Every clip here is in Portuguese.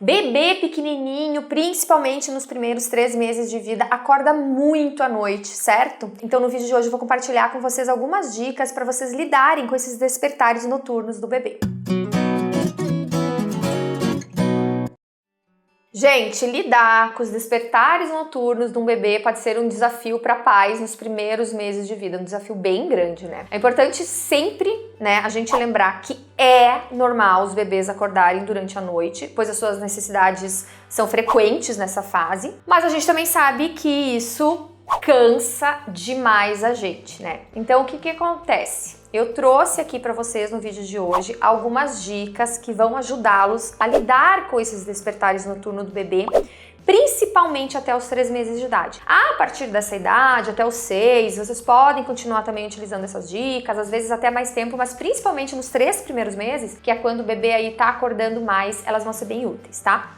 Bebê pequenininho, principalmente nos primeiros 3 meses de vida, acorda muito à noite, certo? Então no vídeo de hoje eu vou compartilhar com vocês algumas dicas para vocês lidarem com esses despertares noturnos do bebê. Gente, lidar com os despertares noturnos de um bebê pode ser um desafio para pais nos primeiros meses de vida, um desafio bem grande, né? É importante sempre, né, a gente lembrar que é normal os bebês acordarem durante a noite, pois as suas necessidades são frequentes nessa fase, mas a gente também sabe que isso cansa demais a gente, né? Então o que acontece? Eu trouxe aqui para vocês no vídeo de hoje algumas dicas que vão ajudá-los a lidar com esses despertares noturnos do bebê, principalmente até os 3 meses de idade. A partir dessa idade, até os 6, vocês podem continuar também utilizando essas dicas, às vezes até mais tempo, mas principalmente nos 3 primeiros meses, que é quando o bebê aí tá acordando mais, elas vão ser bem úteis, tá?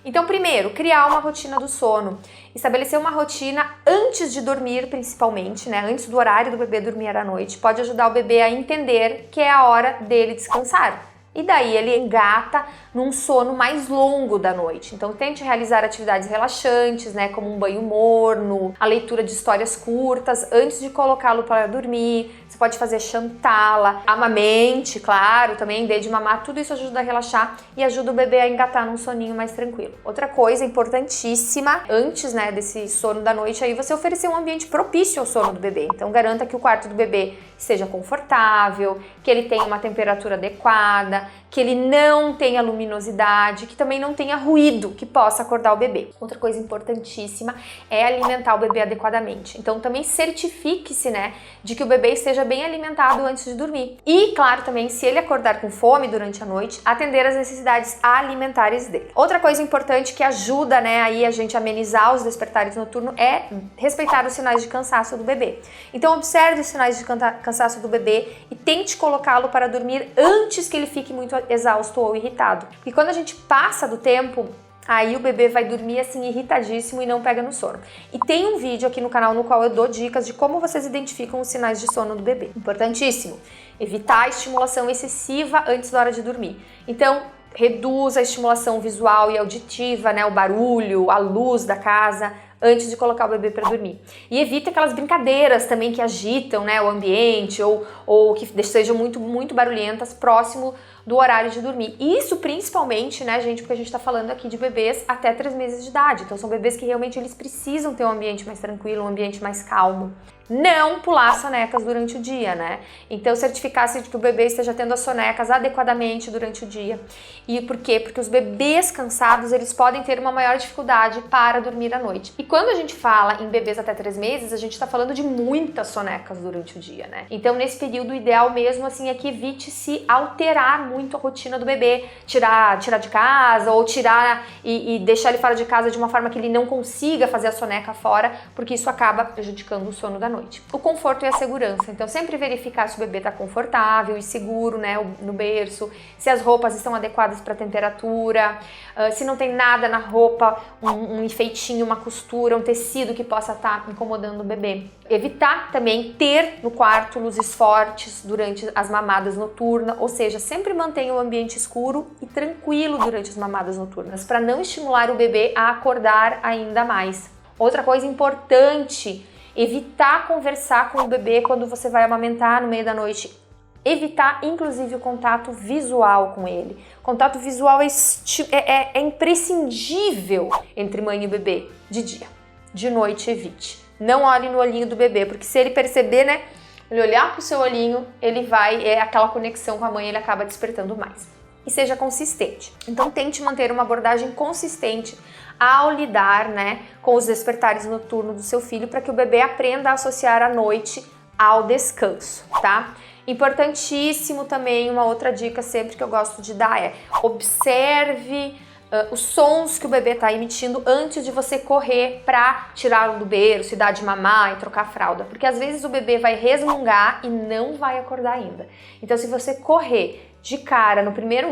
Então, primeiro, criar uma rotina do sono. Estabelecer uma rotina antes de dormir, principalmente, né? Antes do horário do bebê dormir à noite, pode ajudar o bebê a entender que é a hora dele descansar. E daí ele engata num sono mais longo da noite. Então tente realizar atividades relaxantes, né, como um banho morno, a leitura de histórias curtas antes de colocá-lo para dormir. Você pode fazer chantala, amamente, claro, também dê de mamar, tudo isso ajuda a relaxar e ajuda o bebê a engatar num soninho mais tranquilo. Outra coisa importantíssima, antes, né, desse sono da noite, aí você oferecer um ambiente propício ao sono do bebê. Então garanta que o quarto do bebê seja confortável, que ele tenha uma temperatura adequada, que ele não tenha luminosidade, que também não tenha ruído que possa acordar o bebê. Outra coisa importantíssima é alimentar o bebê adequadamente. Então também certifique-se, né, de que o bebê esteja bem alimentado antes de dormir. E, claro, também, se ele acordar com fome durante a noite, atender às necessidades alimentares dele. Outra coisa importante que ajuda, né, aí a gente a amenizar os despertares noturnos é respeitar os sinais de cansaço do bebê. Então observe os sinais de cansaço do bebê e tente colocá-lo para dormir antes que ele fique muito exausto ou irritado. Porque quando a gente passa do tempo, aí o bebê vai dormir assim irritadíssimo e não pega no sono. E tem um vídeo aqui no canal no qual eu dou dicas de como vocês identificam os sinais de sono do bebê. Importantíssimo, evitar a estimulação excessiva antes da hora de dormir. Então, reduz a estimulação visual e auditiva, né, o barulho, a luz da casa, antes de colocar o bebê para dormir. E evite aquelas brincadeiras também que agitam, né, o ambiente ou que sejam muito barulhentas próximo do horário de dormir. Isso principalmente, né, gente, porque a gente tá falando aqui de bebês até 3 meses de idade. Então são bebês que realmente eles precisam ter um ambiente mais tranquilo, um ambiente mais calmo. Não pular sonecas durante o dia, né? Então certificar-se de que o bebê esteja tendo as sonecas adequadamente durante o dia. E por quê? Porque os bebês cansados, eles podem ter uma maior dificuldade para dormir à noite. E quando a gente fala em bebês até 3 meses, a gente tá falando de muitas sonecas durante o dia, né? Então nesse período, o ideal mesmo, assim, é que evite se alterar muito a rotina do bebê, tirar de casa ou tirar e deixar ele fora de casa de uma forma que ele não consiga fazer a soneca fora, porque isso acaba prejudicando o sono da noite. O conforto e a segurança. Então sempre verificar se o bebê está confortável e seguro, né, no berço, se as roupas estão adequadas para a temperatura, se não tem nada na roupa, um enfeitinho, uma costura, um tecido que possa estar incomodando o bebê. Evitar também ter no quarto luzes fortes durante as mamadas noturnas, ou seja, sempre mantenha o ambiente escuro e tranquilo durante as mamadas noturnas, para não estimular o bebê a acordar ainda mais. Outra coisa importante, evitar conversar com o bebê quando você vai amamentar no meio da noite. Evitar, inclusive, o contato visual com ele. Contato visual é imprescindível entre mãe e bebê de dia. De noite, evite. Não olhe no olhinho do bebê, porque se ele perceber, né, ele olhar pro seu olhinho, ele vai, aquela conexão com a mãe, ele acaba despertando mais. E seja consistente. Então tente manter uma abordagem consistente ao lidar, né, com os despertares noturnos do seu filho, para que o bebê aprenda a associar a noite ao descanso, tá? Importantíssimo também, uma outra dica sempre que eu gosto de dar é observe os sons que o bebê está emitindo antes de você correr para tirá-lo do berço, dar de mamar e trocar a fralda, porque às vezes o bebê vai resmungar e não vai acordar ainda. Então se você correr de cara no primeiro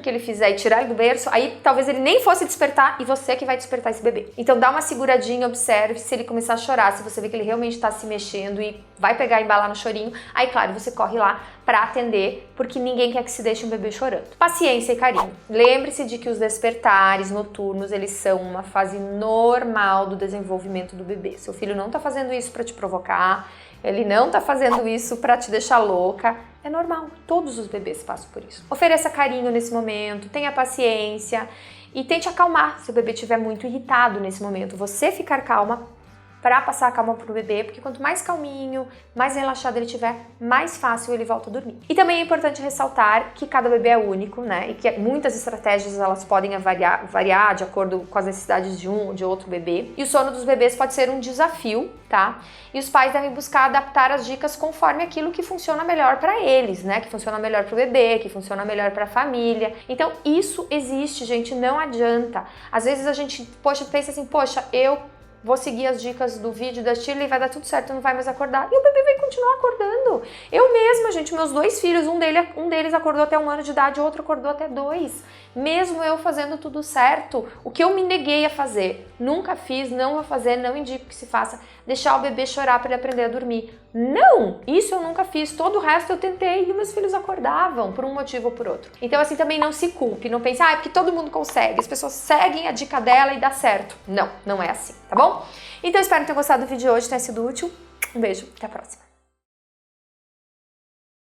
que ele fizer e tirar ele do berço, aí talvez ele nem fosse despertar e você que vai despertar esse bebê. Então dá uma seguradinha, observe, se ele começar a chorar, se você vê que ele realmente está se mexendo e vai pegar e embalar no chorinho, aí claro, você corre lá para atender, porque ninguém quer que se deixe um bebê chorando. Paciência e carinho. Lembre-se de que os despertares noturnos, eles são uma fase normal do desenvolvimento do bebê. Seu filho não tá fazendo isso para te provocar, ele não tá fazendo isso para te deixar louca. É normal, todos os bebês passam por isso. Ofereça carinho nesse momento, tenha paciência e tente acalmar se o bebê estiver muito irritado nesse momento. Você ficar calma para passar a calma pro bebê, porque quanto mais calminho, mais relaxado ele tiver, mais fácil ele volta a dormir. E também é importante ressaltar que cada bebê é único, né? E que muitas estratégias elas podem variar de acordo com as necessidades de um ou de outro bebê. E o sono dos bebês pode ser um desafio, tá? E os pais devem buscar adaptar as dicas conforme aquilo que funciona melhor para eles, né? Que funciona melhor pro bebê, que funciona melhor para a família. Então isso existe, gente, não adianta. Às vezes a gente, pensa assim, eu vou seguir as dicas do vídeo da Shirley e vai dar tudo certo, não vai mais acordar. E o bebê vai continuar acordando. Eu mesma, gente, meus 2 filhos, um deles acordou até 1 ano de idade, o outro acordou até 2. Mesmo eu fazendo tudo certo, o que eu me neguei a fazer, nunca fiz, não vou fazer, não indico que se faça, deixar o bebê chorar para ele aprender a dormir. Não! Isso eu nunca fiz, todo o resto eu tentei e meus filhos acordavam por um motivo ou por outro. Então assim, também não se culpe, não pense, é porque todo mundo consegue, as pessoas seguem a dica dela e dá certo. Não, não é assim, tá bom? Então espero que tenham gostado do vídeo de hoje, tenha sido útil. Um beijo, até a próxima.